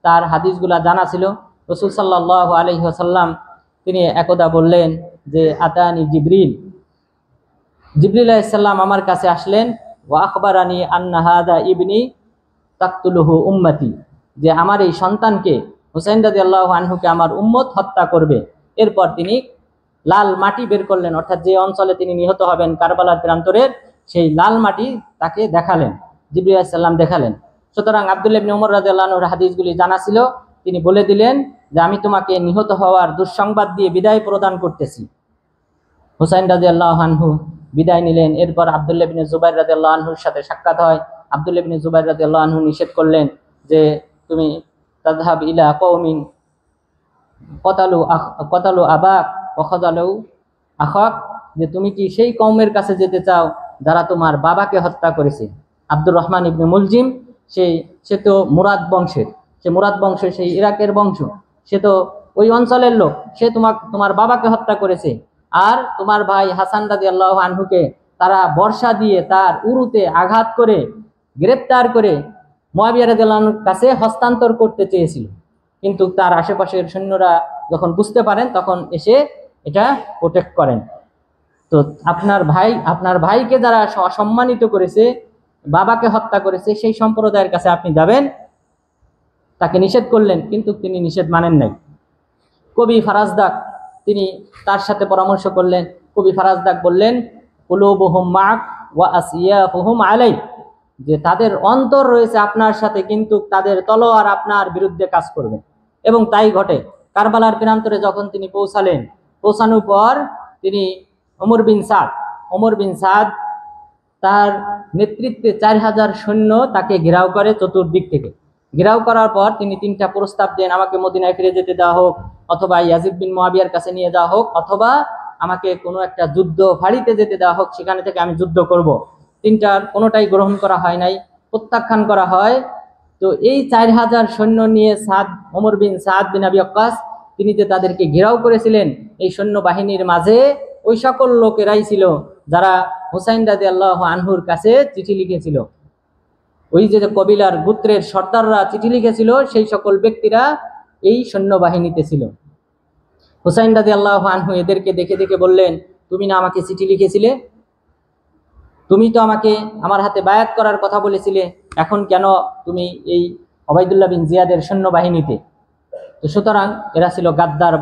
তার হাদিসগুলা জানা ছিল। রাসূল সাল্লাল্লাহু আলাইহি ওয়াসাল্লাম তিনি একদা বললেন যে আতানি জিবরিল আলাইহিস সালাম আমার কাছে আসলেন, ওয়া আখবারানি আন্না হাদা ইবনি তাকতুলুহু উম্মতি, যে আমার এই সন্তানকে হুসাইন রাদিয়াল্লাহু আনহুকে আমার উম্মত হত্যা করবে। এরপর তিনি লাল মাটি বের করলেন, অর্থাৎ যে অঞ্চলে তিনি নিহত হবেন কারবালার প্রান্তরের সেই লাল মাটি তাকে দেখালেন, জিবরিল আলাইহিস সালাম দেখালেন। সুতরাং আব্দুল্লাহ ইবনে উমর রাদিয়াল্লাহু আনহুর হাদিসগুলি জানা ছিল। তিনি বলে দিলেন যে আমি তোমাকে নিহত হওয়ার দুঃসংবাদ দিয়ে বিদায় প্রদান করতেছি। হুসাইন রাদিয়াল্লাহু আনহু বিদায় নিলেন। এরপর আব্দুল্লাহ ইবনে জুবাইর রাদিয়াল্লাহু আনহুর সাথে সাক্ষাৎ হয়। আব্দুল্লাহ ইবনে জুবাইর রাদিয়াল্লাহু আনহু নিষেধ করলেন যে তুমি তাযহাব ইলা কওমিন কতালু আবাক ওয়া খাযালু আখাক, যে তুমি কি সেই কওমের কাছে যেতে চাও যারা তোমার বাবাকে হত্যা করেছে। আব্দুর রহমান ইবনে মুলজিম সে তো মুরাদ বংশের, সেই ইরাকের বংশ, সে তো ওই অঞ্চলের লোক, সে তোমার বাবাকে হত্যা করেছে। আর তোমার ভাই হাসান রাদিয়াল্লাহু আনহুকে তারা বর্ষা দিয়ে তার উরুতে আঘাত করে গ্রেপ্তার করে মুআবিয়া রাদিয়াল্লাহু আনহুর কাছে হস্তান্তর করতে চেয়েছিল, কিন্তু তার আশেপাশের সৈন্যরা যখন বুঝতে পারেন তখন এসে এটা প্রোটেক্ট করেন। তো আপনার ভাইকে যারা অসম্মানিত করেছে, বাবাকে হত্যা করেছে, সেই সম্প্রদায়ের কাছে আপনি যাবেন, তাকে নিষেধ করলেন, কিন্তু তিনি নিষেধ মানেন নাই। কবি ফারাজদাক তিনি তার সাথে পরামর্শ করলেন। কবি ফারাজদাক বললেন, কুলুবুহুম মাক ওয়া আসিয়াফুহুম আলাই, যে তাদের অন্তর রয়েছে আপনার সাথে, কিন্তু তাদের তলোয়ার আপনার বিরুদ্ধে কাজ করবে। এবং তাই ঘটে। কারবালার প্রান্তরে যখন তিনি পৌঁছানোর পর তিনি ওমর বিন সাদ তার নেতৃত্বে 4000 সৈন্য তাকে ঘেরাও করে, চতুর্দিক থেকে ঘেরাও করার পর তিনি 3টা প্রস্তাব দেন, আমাকে মদিনায় ফিরে যেতে দেওয়া হোক, অথবা ইয়াজিদ বিন মুআবিয়ার কাছে নিয়ে যাওয়া হোক, অথবা আমাকে কোনো একটা যুদ্ধ ফাঁড়িতে যেতে দেওয়া হোক, সেখানে থেকে আমি যুদ্ধ করব। 3টার কোনোটাই গ্রহণ করা হয় নাই, প্রত্যাখ্যান করা হয়। তো এই 4000 সৈন্য নিয়ে ওমর বিন সাদ বিন আবি ওয়াক্কাস তিনি যে তাদেরকে ঘেরাও করেছিলেন, এই সৈন্য বাহিনীর মাঝে ওই সকল লোকেরাই ছিল যারা হুসাইন রাদিয়াল্লাহু আনহুর কাছে চিঠি লিখেছিল। ওই যে কবিলার গোত্রের সর্দাররা চিঠি লিখেছিল, সেই সকল ব্যক্তিরা এই সৈন্যবাহিনীতে ছিল। হুসাইন রাদিয়াল্লাহু আনহু এদেরকে দেখে দেখে বললেন, তুমি না আমাকে চিঠি লিখেছিলে, তুমি তো আমাকে আমার হাতে বায়াত করার কথা বলেছিলে, এখন কেন তুমি এই ওবাইদুল্লাহ বিন জিয়াদের সৈন্যবাহিনীতে? তো সুতরাং এরা ছিল গাদ্দার,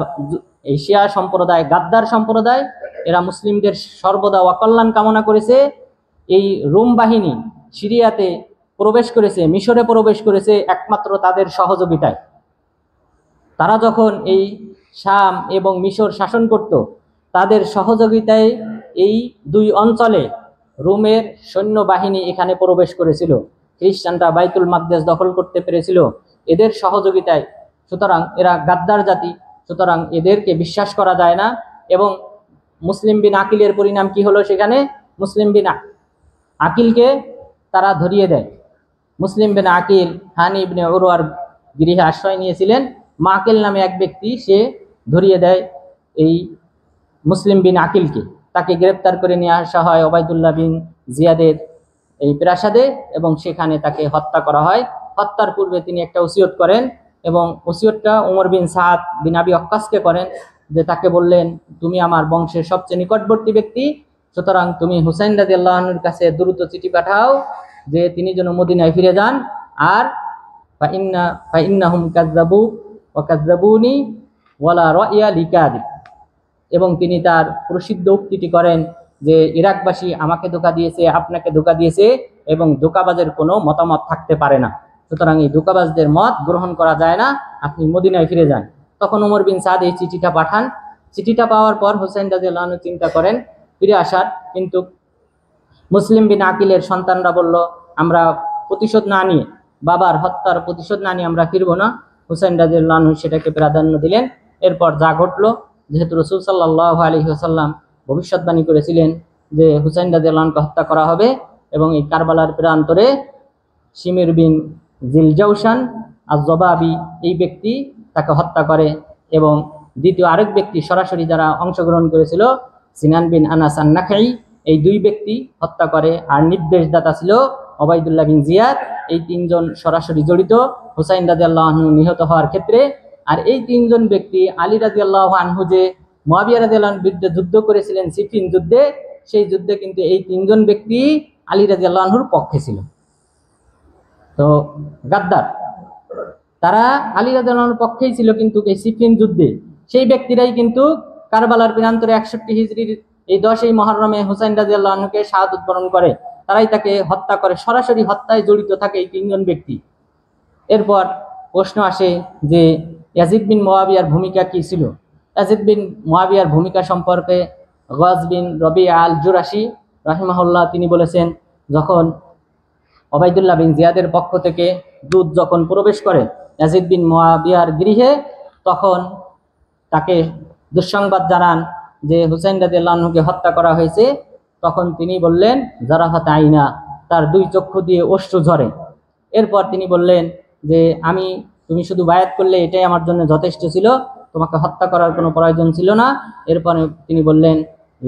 এই শিয়া সম্প্রদায় গাদ্দার সম্প্রদায়। এরা মুসলিমদের সর্বদা অকল্যাণ কামনা করেছে। এই রোম বাহিনী সিরিয়াতে প্রবেশ করেছে, মিশরে প্রবেশ করেছে একমাত্র তাদের সহযোগিতায়। তারা যখন এই শাম এবং মিশর শাসন করত, তাদের সহযোগিতায় এই 2 অঞ্চলে রোমের সৈন্যবাহিনী এখানে প্রবেশ করেছিল। খ্রিস্টানরা বাইতুল মাকদেস দখল করতে পেরেছিল এদের সহযোগিতায়। সুতরাং এরা গাদ্দার জাতি, সুতরাং এদেরকে বিশ্বাস করা যায় না। এবং মুসলিম বিন আকিলের পরিণাম কি হলো? সেখানে মুসলিম বিন আকিলকে তারা ধরিয়ে দেয়। মুসলিম বিন আকিল হানি ইবনে উরওয়ার গৃহে আশ্রয় নিয়েছিলেন। মাকিল নামে এক ব্যক্তি, সে ধরিয়ে দেয় এই মুসলিম বিন আকিলকে। তাকে গ্রেপ্তার করে নিয়ে আসা হয় ওবাইদুল্লাহ বিন জিয়াদের এই প্রাসাদে, এবং সেখানে তাকে হত্যা করা হয়। হত্যার পূর্বে তিনি একটা ওসিয়ত করেন, এবং ওসিয়তটা ওমর বিন সাদ বিন আবি ওয়াক্কাসকে করেন, যে তাকে বললেন, তুমি আমার বংশের সবচেয়ে নিকটবর্তী ব্যক্তি, সুতরাং তুমি হুসাইন রাদিয়াল্লাহু আনহুর কাছে দ্রুত চিঠি পাঠাও যে তিনি যেন মদিনায় ফিরে যান। আর ফাইন্নাহুম কাযযাবু ওয়া কাযযাবুনি ওয়ালা রাইয়া লিকাযিব, এবং তিনি তার প্রসিদ্ধ উক্তিটি করেন যে ইরাকবাসী আমাকে ধোঁকা দিয়েছে, আপনাকে ধোঁকা দিয়েছে, এবং ধোঁকাবাজের কোনো মতামত থাকতে পারে না, সুতরাং এই ধোঁকাবাজদের মত গ্রহণ করা যায় না, আপনি মদিনায় ফিরে যান। তখন ওমর বিন সাদ এই চিঠিটা পাঠান। চিঠিটা পাওয়ার পর হুসাইন রাদিয়াল্লাহু আনহু চিন্তা করেন ফিরে আসার, কিন্তু মুসলিম বিন আকিলের সন্তানরা বলল, আমরা প্রতিশোধ না নিয়ে, বাবার হত্যার প্রতিশোধ না নিয়ে আমরা ফিরবো না। হুসাইন রাদিয়াল্লাহু আনহু সেটাকে প্রাধান্য দিলেন। এরপর যা ঘটলো, যেহেতু রাসূল সাল্লাল্লাহু আলাইহি ওয়াসাল্লাম ভবিষ্যৎবাণী করেছিলেন যে হুসাইন রাদিয়াল্লাহু আনহুকে হত্যা করা হবে, এবং এই কারবালার প্রান্তরে শিমির বিন জিলজাউশান আজ-জবাবি এই ব্যক্তি তাকে হত্যা করে, এবং দ্বিতীয় আরেক ব্যক্তি সরাসরি যারা অংশগ্রহণ করেছিল সিনান বিন আনাস আন-নাখাই, এই 2 ব্যক্তি হত্যা করে। আর নির্দেশদাতা ছিল ওবাইদুল্লাহ বিন জিয়াদ। এই 3 জন সরাসরি জড়িত হুসাইন রাদিয়াল্লাহু আনহু নিহত হওয়ার ক্ষেত্রে। আর এই 3 জন ব্যক্তি আলী রাদিয়াল্লাহু আনহু যে মুআবিয়া রাদিয়াল্লাহু আনহুর বিরুদ্ধে যুদ্ধ করেছিলেন সিফিন যুদ্ধে, সেই যুদ্ধে কিন্তু এই 3 জন ব্যক্তি আলী রাদিয়াল্লাহু আনহুর পক্ষে ছিল। তো গাদ্দার তারা আলী রাদিয়াল্লাহু আনহুর পক্ষেই ছিল, কিন্তু এই সিফিন যুদ্ধে সেই ব্যক্তিরাই কিন্তু কারবালার প্রান্তরে 61 হিজরির এই 10ই মুহররমে হুসাইন রাদিয়াল্লাহু আনহুকে শাহাদাত বরণ করে, তারাই তাকে হত্যা করে। সরাসরি হত্যায় জড়িত থাকে এই 3 জন ব্যক্তি। এরপর প্রশ্ন আসে যে ইয়াজিদ বিন মুআবিয়ার ভূমিকা কি ছিল? ইয়াজিদ বিন মুআবিয়ার ভূমিকা সম্পর্কে গাজ বিন রবিআ আল জুরাশি রাহিমাহুল্লাহ তিনি বলেছেন, যখন ওবাইদুল্লাহ বিন জিয়াদের পক্ষ থেকে দূত যখন প্রবেশ করে ইয়াজিদ বিন মুআবিয়ার গৃহে, তখন তাকে দুঃসংবাদ জানান যে হুসাইন রাদিয়াল্লাহু আনহুকে হত্যা করা হয়েছে, তখন তিনি বললেন জারাফাত আইনা, তার দুই চক্ষু দিয়ে অশ্রু ঝরে। এরপর তিনি বললেন যে তুমি শুধু বায়াত করলে এটাই আমার জন্য যথেষ্ট ছিল, তোমাকে হত্যা করার কোনো প্রয়োজন ছিল না। এরপরে তিনি বললেন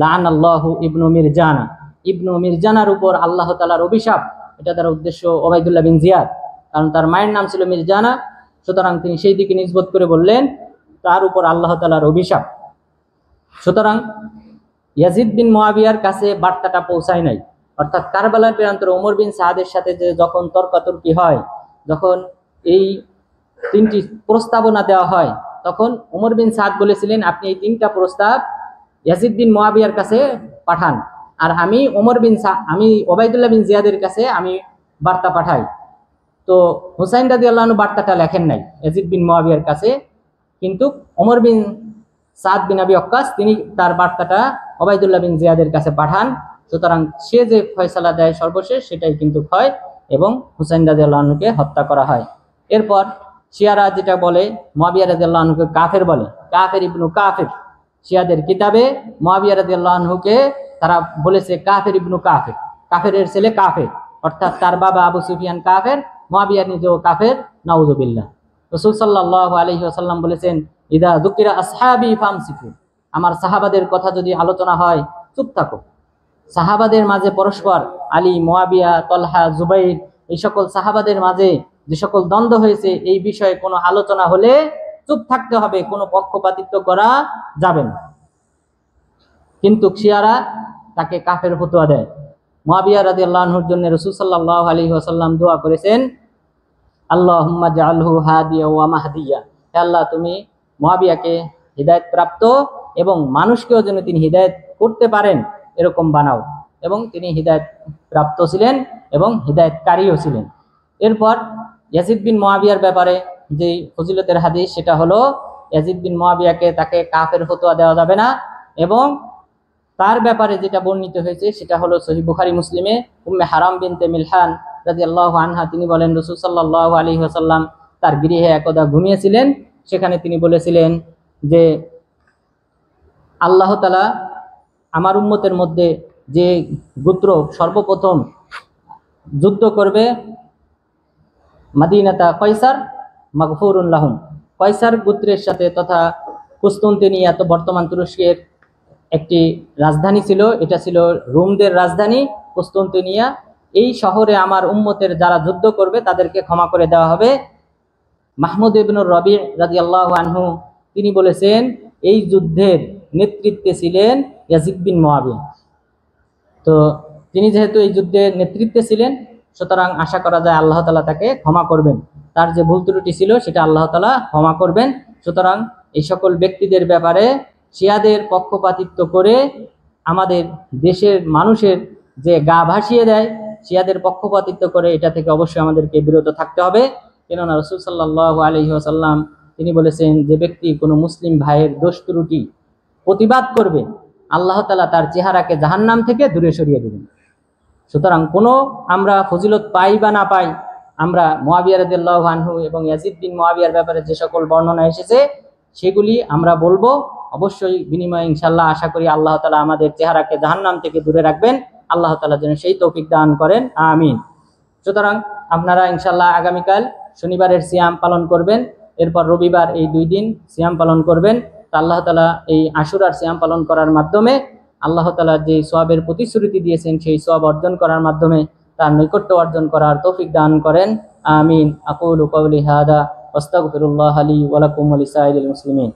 লাআন আল্লাহু ইবনু মিরজানা, ইবনু মিরজানার উপর আল্লাহ তাআলার অভিশাপ। এটা তার উদ্দেশ্য ওবাইদুল্লাহ বিন জিয়াদ, কারণ তার মায়ের নাম ছিল মিরজানা, সুতরাং তিনি সেই দিকে নিসবত করে বললেন তার উপর আল্লাহ তাআলার অভিশাপ। সুতরাং ইয়াজিদ বিন মুআবিয়ার কাছে বার্তাটা পৌঁছায় নাই, অর্থাৎ কারবালার প্রান্তরে ওমর বিন সাদের সাথে যে যখন তর্কাতর্কি হয়, যখন এই তিনটি প্রস্তাবনা দেওয়া হয়, তখন ওমর বিন সাদ বলেছিলেন আপনি এই তিনটা প্রস্তাব ইয়াজিদ বিন মুআবিয়ার কাছে পাঠান, আর আমি ওবাইদুল্লাহ বিন জিয়াদের কাছে আমি বার্তা পাঠাই। তো হুসাইন রাদিয়াল্লাহু আনহু বার্তাটা লেখেন নাই ইয়াজিদ বিন মুআবিয়ার কাছে, কিন্তু ওমর বিন সাদ বিন আবি ওয়াক্কাস তিনি তার বার্তাটা ওবাইদুল্লাহ বিন জিয়াদের কাছে পাঠান। সুতরাং সে যে ফয়সালা দেয় সর্বশেষ সেটাই কিন্তু হয় এবং হুসাইন রাদিয়াল্লাহু আনহুকে হত্যা করা হয়। এরপর শিয়ারা যেটা বলে মুআবিয়া রাদিয়াল্লাহু আনহুকে কাফের বলে, কাফের ইবনু কাফের। শিয়াদের কিতাবে মুআবিয়া রাদিয়াল্লাহু আনহুকে তারা বলেছে কাফের ইবনু কাফের, কাফেরের ছেলে কাফের, অর্থাৎ তার বাবা আবু সুফিয়ান কাফের, মুআবিয়া নিজেও কাফের, নাউযুবিল্লাহ। রাসূল সাল্লাল্লাহু আলাইহি ওয়াসাল্লাম বলেছেন ইদা যুকিরা আসহাবি ফামসিকু, আমার সাহাবাদের কথা যদি আলোচনা হয় চুপ থাকো। সাহাবাদের মাঝে পরস্পর আলী, মুআবিয়া, তলহা, জুবাইর এই সকল সাহাবাদের মাঝে যে সকল দ্বন্দ্ব হয়েছে এই বিষয়ে কোনো আলোচনা হলে চুপ থাকতে হবে, কোনো পক্ষপাতিত্ব করা যাবে না। কিন্তু শিয়ারা তাকে কাফের ফতোয়া দেয়। মুআবিয়া রাদিয়াল্লাহু আনহুর জন্য রাসূল সাল্লাল্লাহু আলাইহি ওয়াসাল্লাম দোয়া করেছেন আল্লাহুম্মা জাআলহু হাদিয়া ওয়া মাহদিয়া, হে আল্লাহ তুমি মুআবিয়াকে হিদায়াত প্রাপ্ত এবং মানুষকেও যেন তিনি হিদায়াত করতে পারেন এরকম বানাও। এবং তিনি হিদায়াত প্রাপ্ত ছিলেন এবং হিদায়াতকারীও ছিলেন। এরপর ইয়াজিদ বিন মুআবিয়ার ব্যাপারে যে ফজিলতের হাদিস সেটা হলো ইয়াজিদ বিন মুআবিয়াকে তাকে কাফের ফতোয়া দেওয়া যাবে না, এবং তার ব্যাপারে যেটা বর্ণিত হয়েছে সেটা হলো সহিহ বুখারী মুসলিমে উম্মে হারাম বিনতে মিলহান রাদিয়াল্লাহু আনহা তিনি বলেন রাসূল সাল্লাল্লাহু আলাইহি ওয়াসাল্লাম তার গৃহে একদা ঘুমিয়েছিলেন, সেখানে তিনি বলেছিলেন যে আল্লাহ তাআলা আমার উম্মতের মধ্যে যে গোত্র সর্বপ্রথম যুদ্ধ করবে মাদিনাতা কয়সার মাগফুরুন লাহুম, কয়সার গোত্রের সাথে তথা কুস্তুনতিনিয়া তো বর্তমান তুরস্কের একটি রাজধানী ছিল, এটা ছিল রোমদের রাজধানী কুস্তুনতিনিয়া। এই শহরে আমার উম্মতের যারা যুদ্ধ করবে তাদেরকে ক্ষমা করে দেওয়া হবে। মাহমুদ ইবনুর রবি রাদিয়াল্লাহু আনহু তিনি বলেছেন এই যুদ্ধের নেতৃত্বে ছিলেন ইয়াজিদ বিন মুআবিয়া। তো তিনি যেহেতু এই যুদ্ধের নেতৃত্বে ছিলেন সুতরাং আশা করা যায় আল্লাহ তাআলা তাকে ক্ষমা করবেন, তার যে ভুল ত্রুটি ছিল সেটা আল্লাহ তাআলা ক্ষমা করবেন। সুতরাং এই সকল ব্যক্তিদের ব্যাপারে শিয়াদের পক্ষপাতিত্ব করে আমাদের দেশের মানুষের যে গা ভাসিয়ে দেয়, শিয়াদের পক্ষপাতিত্ব করে এটা থেকে অবশ্যই আমাদেরকে বিরত থাকতে হবে। কেননা রাসূল সাল্লাল্লাহু আলাইহি ওয়াসাল্লাম তিনি বলেছেন যে ব্যক্তি কোনো মুসলিম ভাইয়ের দোষ ত্রুটি প্রতিবাদ করবে আল্লাহ তাআলা তার চেহারাকে জাহান্নাম থেকে দূরে সরিয়ে দেবেন। সুতরাং কোনো আমরা ফজিলত পাই বা না পাই, আমরা মুআবিয়া রাদিয়াল্লাহু আনহু এবং ইয়াজিদ বিন মুআবিয়ার ব্যাপারে যে সকল বর্ণনা এসেছে সেগুলি আমরা বলবো। অবশ্যই বিনিময়ে ইনশাআল্লাহ আশা করি আল্লাহ তাআলা আমাদের চেহারাকে জাহান্নাম থেকে দূরে রাখবেন, আল্লাহ তাআলা যেন সেই তৌফিক দান করেন, আমিন। সুতরাং আপনারা ইনশাআল্লাহ আগামীকাল শনিবারের সিয়াম পালন করবেন, এরপর রবিবার এই 2 দিন সিয়াম পালন করবেন। তা আল্লাহ তাআলা এই আশুরার সিয়াম পালন করার মাধ্যমে আল্লাহ তাআলা যে সওয়াবের প্রতিশ্রুতি দিয়েছেন সেই সওয়াব অর্জন করার মাধ্যমে তার নৈকট্য অর্জন করার তৌফিক দান করেন, আমিন। আকুলু কওলি হাদা ওয়াস্তাগফিরুল্লাহ লি ওয়া লাকুম ওয়া লিসাইরিল মুসলিমিন।